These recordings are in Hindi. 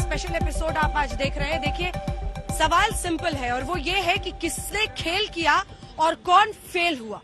स्पेशल एपिसोड आप आज देख रहे हैं। देखिए, सवाल सिंपल है और वो ये है कि किसने खेल किया और कौन फेल हुआ।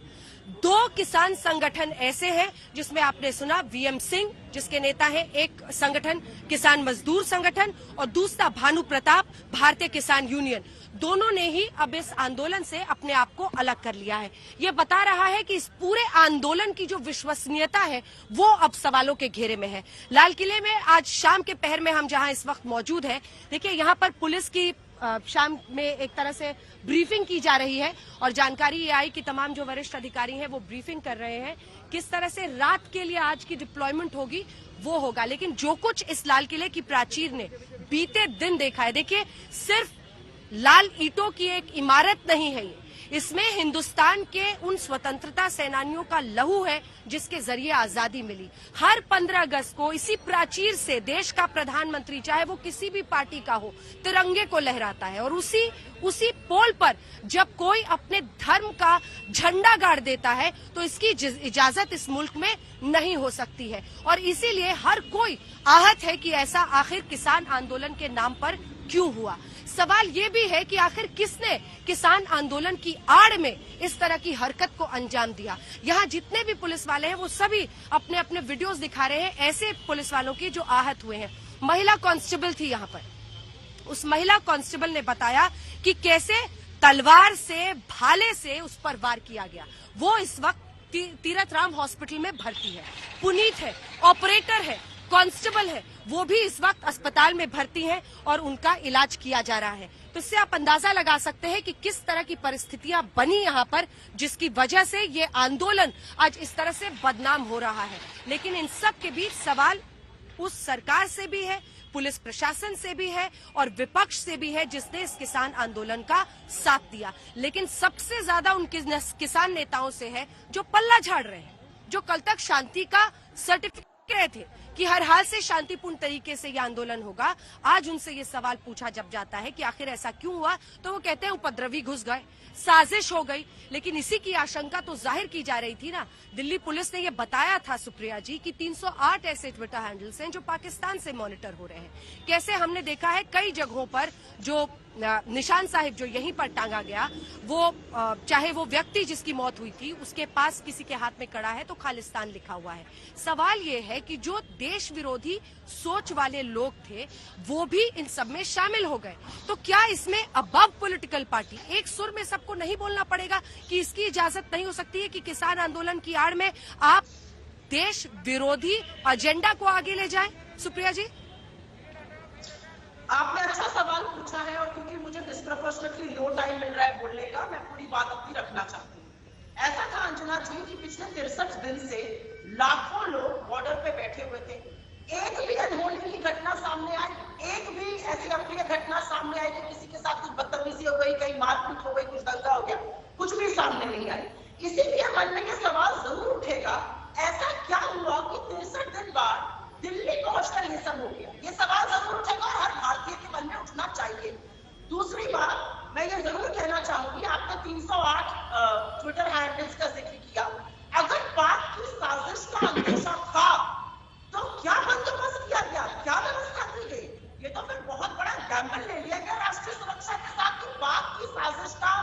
दो किसान संगठन ऐसे हैं जिसमें आपने सुना वीएम सिंह, जिसके नेता है एक संगठन किसान मजदूर संगठन और दूसरा भानु प्रताप भारतीय किसान यूनियन। दोनों ने ही अब इस आंदोलन से अपने आप को अलग कर लिया है। ये बता रहा है कि इस पूरे आंदोलन की जो विश्वसनीयता है वो अब सवालों के घेरे में है। लाल किले में आज शाम के पहर में हम जहां इस वक्त मौजूद हैं, देखिए यहाँ पर पुलिस की शाम में एक तरह से ब्रीफिंग की जा रही है और जानकारी ये आई कि तमाम जो वरिष्ठ अधिकारी हैं वो ब्रीफिंग कर रहे हैं किस तरह से रात के लिए आज की डिप्लॉयमेंट होगी वो होगा। लेकिन जो कुछ इस लाल किले की प्राचीर ने बीते दिन देखा है, देखिए सिर्फ लाल ईंटों की एक इमारत नहीं है ये, इसमें हिंदुस्तान के उन स्वतंत्रता सेनानियों का लहू है जिसके जरिए आजादी मिली। हर 15 अगस्त को इसी प्राचीर से देश का प्रधानमंत्री, चाहे वो किसी भी पार्टी का हो, तिरंगे को लहराता है और उसी पोल पर जब कोई अपने धर्म का झंडा गाड़ देता है तो इसकी इजाजत इस मुल्क में नहीं हो सकती है। और इसीलिए हर कोई आहत है कि ऐसा आखिर किसान आंदोलन के नाम पर क्यों हुआ। सवाल ये भी है कि आखिर किसने किसान आंदोलन की आड़ में इस तरह की हरकत को अंजाम दिया। यहाँ जितने भी पुलिस वाले हैं वो सभी अपने अपने वीडियोस दिखा रहे हैं ऐसे पुलिस वालों की जो आहत हुए हैं। महिला कांस्टेबल थी यहाँ पर, उस महिला कांस्टेबल ने बताया कि कैसे तलवार से, भाले से उस पर वार किया गया। वो इस वक्त तीरथ राम हॉस्पिटल में भर्ती है। पुनीत है, ऑपरेटर है, कांस्टेबल है, वो भी इस वक्त अस्पताल में भर्ती हैं और उनका इलाज किया जा रहा है। तो इससे आप अंदाजा लगा सकते हैं कि किस तरह की परिस्थितियां बनी यहाँ पर, जिसकी वजह से ये आंदोलन आज इस तरह से बदनाम हो रहा है। लेकिन इन सब के बीच सवाल उस सरकार से भी है, पुलिस प्रशासन से भी है और विपक्ष से भी है जिसने इस किसान आंदोलन का साथ दिया। लेकिन सबसे ज्यादा उन किसान नेताओं से है जो पल्ला झाड़ रहे हैं, जो कल तक शांति का सर्टिफिकेट रहे थे कि हर हाल से शांतिपूर्ण तरीके से ये आंदोलन होगा। आज उनसे ये सवाल पूछा जब जाता है कि आखिर ऐसा क्यों हुआ, तो वो कहते हैं उपद्रवी घुस गए, साजिश हो गई। लेकिन इसी की आशंका तो जाहिर की जा रही थी ना। दिल्ली पुलिस ने ये बताया था सुप्रिया जी कि 308 ऐसे ट्विटर हैंडल्स हैं जो पाकिस्तान से मॉनिटर हो रहे हैं। कैसे हमने देखा है कई जगहों पर जो निशान साहिब जो यहीं पर टांगा गया, वो चाहे वो व्यक्ति जिसकी मौत हुई थी उसके पास किसी के हाथ में कड़ा है तो खालिस्तान लिखा हुआ है। सवाल ये है कि जो देश विरोधी सोच वाले लोग थे वो भी इन सब में शामिल हो गए। तो क्या इसमें अबव पॉलिटिकल पार्टी एक सुर में सबको नहीं बोलना पड़ेगा कि इसकी इजाजत नहीं हो सकती है कि किसान आंदोलन की आड़ में आप देश विरोधी एजेंडा को आगे ले जाए? सुप्रिया जी, आपने अच्छा सवाल पूछा है और क्योंकि मुझे डिस्प्रपोर्शनेटली लो टाइम मिल रहा है बोलने का, मैं पूरी बात अपनी रखना चाहती हूँ। ऐसा था अंजना जी कि पिछले 63 दिन से लाखों लोग बॉर्डर पे बैठे हुए थे। एक भी अनहोनी की घटना सामने आई, एक भी ऐसी अप्रिय घटना सामने आई कि किसी के साथ कुछ बदतमीजी हो गई, कहीं मारपीट हो गई, कुछ दंगा हो गया, कुछ भी सामने नहीं आई। इसीलिए मन में ये सवाल जरूर उठेगा, ऐसा क्या हुआ कि 63 दिन बाद दिल्ली पहुंचकर ये सब हो गया। ये सवाल जरूर उठेगा और हर भारतीय के मन में उठना चाहिए। दूसरी बात मैं ये जरूर कहना चाहूंगी, आपने 308 ट्विटर हैंडल्स का जिक्र किया। अगर पाक की साजिश का अंदेशा था तो क्या बंदोबस्त किया गया, क्या व्यवस्था की गई? ये तो फिर बहुत बड़ा गैम्बल ले लिया गया राष्ट्रीय सुरक्षा के साथ कि पाक की साजिश का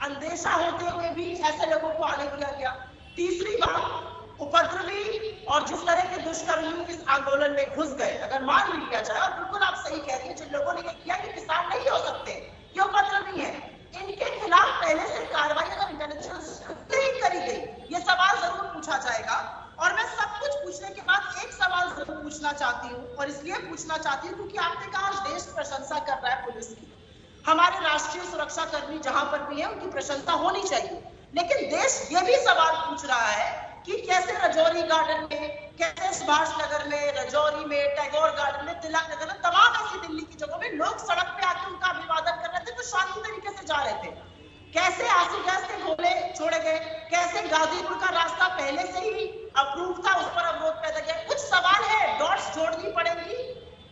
अंदेशा होते हुए भी ऐसे लोगों को आने दिया गया। तीसरी बात, उपद्रवी और जिस तरह के दुष्कर्मी इस आंदोलन में घुस गए, अगर मान लिया जाए, और बिल्कुल आप सही कह रही है, जिन लोगों ने ये किया कि किसान नहीं हो सकते, ये उपद्रवी है, इनके खिलाफ पहले से कार्रवाई अगर इंटेलिजेंस नहीं करी गई, ये सवाल जरूर पूछा जाएगा। और मैं सब कुछ पूछने के बाद एक सवाल जरूर पूछना चाहती हूँ, और इसलिए पूछना चाहती हूँ क्योंकि आपने कहा आज देश प्रशंसा कर रहा है पुलिस की। हमारे राष्ट्रीय सुरक्षा कर्मी जहां पर भी है उनकी प्रशंसा होनी चाहिए, लेकिन देश ये भी सवाल पूछ रहा है कि कैसे रजौरी गार्डन में, कैसे सुभाष नगर में, रजौरी में, टैगोर गार्डन में, तिलक नगर में, तमाम ऐसी दिल्ली की जगहों में लोग सड़क पे आके उनका अभिवादन कर रहे थे, तो शांति तरीके से जा रहे थे। कैसे आंसू गैस के गोले छोड़े गए, कैसे गाजीपुर का रास्ता पहले से ही अप्रूव था, उस पर अवरोध पैदा किया। कुछ सवाल है, डॉट्स जोड़नी पड़ेगी,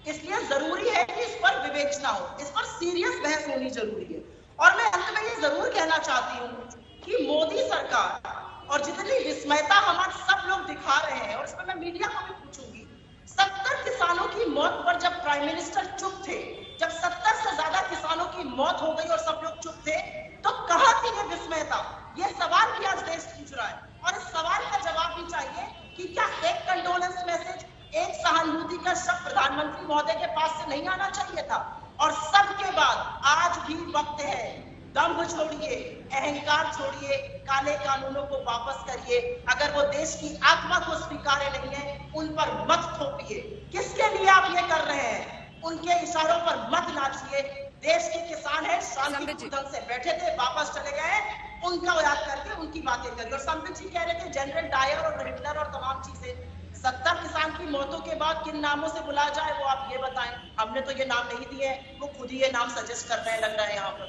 इसलिए जरूरी है कि इस पर विवेचना हो, इस पर सीरियस बहस होनी जरूरी है। और मैं अंत में ये जरूर कहना चाहती हूँ कि मोदी सरकार और जितनी विस्मयता हमारे सब लोग दिखा रहे हैं, और इसमें मैं मीडिया को भी पूछूंगी, 70 किसानों की मौत पर जब प्राइम मिनिस्टर चुप थे, जब 70 से ज्यादा किसानों की मौत हो गई और सब लोग चुप थे, तो कहां थी ये विस्मयता? ये सवाल भी आज देश पूछ रहा है और इस सवाल का जवाब भी चाहिए कि क्या एक कंडोलेंस मैसेज, एक सहानुभूति का शब्द प्रधानमंत्री महोदय के पास से नहीं आना चाहिए था? और सबके बाद आज भी वक्त है, दम्भ छोड़िए, अहंकार छोड़िए, काले कानूनों को वापस करिए। अगर वो देश की आत्मा को स्वीकार्य नहीं है, उन पर मत थोपिए। किसके लिए आप ये कर रहे हैं? उनके इशारों पर मत नाचिए। देश के किसान हैं, शांतिपूर्ण ढंग से बैठे थे, वापस चले गए, उनका याद करके उनकी बातें करिए। और संबित जी कह रहे थे जनरल डायर और हिटलर और तमाम चीजें। 70 किसान की मौतों के बाद किन नामों से बुलाया जाए वो आप ये बताएं। हमने तो ये नाम नहीं दिए, वो खुद ही ये नाम सजेस्ट कर रहे हैं, लग रहा है यहाँ पर।